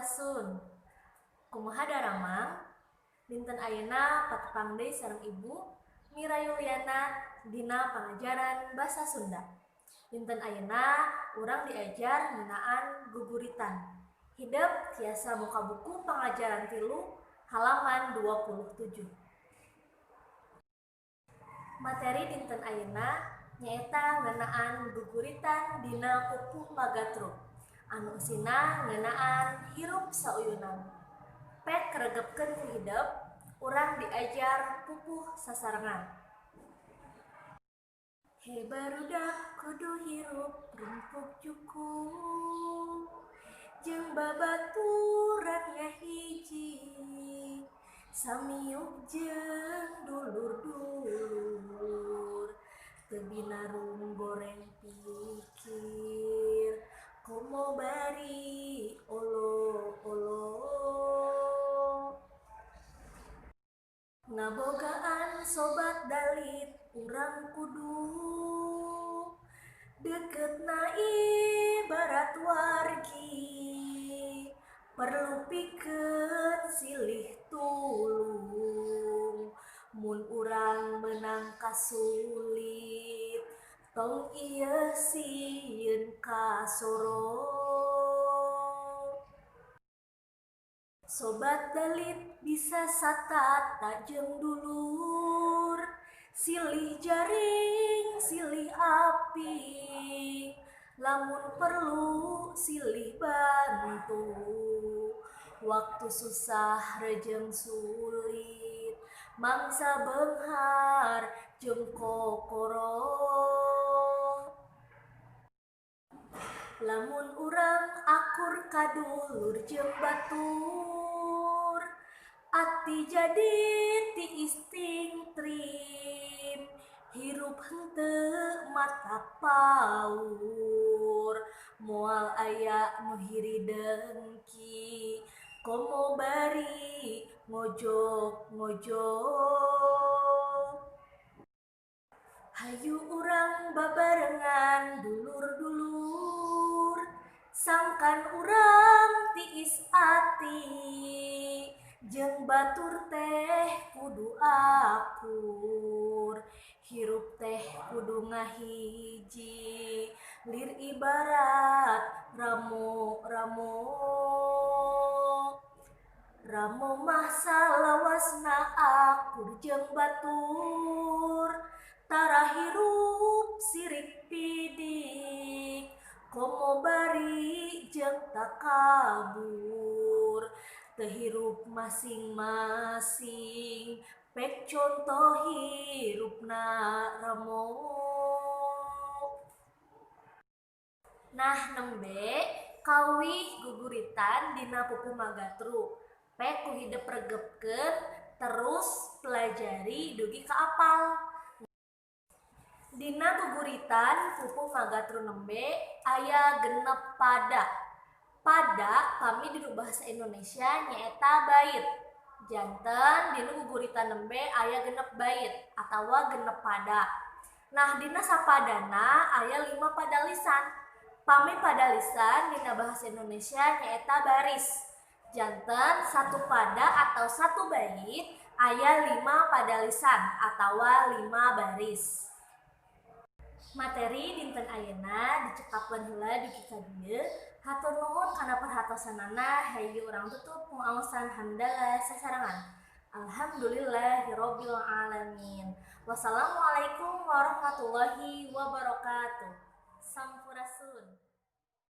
Sampurasun. Kumaha daramang dinten ayeuna patepang deui sareng Ibu Mira Yuliana dina pangajaran basa Sunda. Dinten ayeuna urang diajar ngeunaan guguritan. Hideuk tiasa muka buku pangajaran 3 halaman 27. Materi dinten ayeuna nyaeta ngeunaan guguritan dina pupuh Magatru. Anu eusina ngeunaan hirup sauyunan. Pek keregepkeun ku hideuk, urang diajar pupuh sasarengan. He barudak kudu hirup rumpuk cukup, jeung babaturan ngahiji, samiuk jeung dulur-dulur, teu binarung goreng pikir, komo bari olo-olo. Ngabogaan sobat dalit urang kudu deketna ibarat wargi, perlu pikeun silih tulung, mun urang meunang kasulit tong ieu sieun kasoro. Sobat dalit bisa satata jeung dulur, silih jaring silih api, lamun perlu silih bantu, waktu susah rejeng sulit, mangsa beunghar jeung kokoro. Lamun urang akur kadulur jeung batur, ati jadi tiis tingtrim, hirup henteu mata paur, moal aya nu hiri dengki, komo bari ngojok-ngojok. Hayu urang babarengan dulur-dulur, sangkan urang tiis ati, jeung batur teh kudu akur, hirup teh kudu ngahiji, lir ibarat ramo-ramo. Ramo mah salawasna akur jeung batur, tara hirup sirik pidik, komo bari jeung takabur, teu hirup masing-masing, pek contoh hirupna ramo. Nah nembe kawih guguritan dina pupuh Magatru. Pek ku hideuk regepkeun terus pelajari dugi kaapal. Dina guguritan pupuh Magatru nembe aya 6 pada. Pada kami di bahasa Indonesia nyaeta bait. Janten dina guguritan nembe aya 6 bait atawa 6 pada. Nah dina sapadana aya 5 pada lisan. Pami pada lisan dina bahasa Indonesia nyaeta baris. Janten 1 pada atau 1 bait aya 5 pada lisan atawa 5 baris. Materi dinten ayeuna dicekakeun heula dugi ka dieu. Hatur nuhun kana perhatosanana. Hayu urang tutup pengaosan hamdalah sasarangan. Alhamdulillahirabbil alamin. Wassalamualaikum warahmatullahi wabarakatuh. Sampurasun.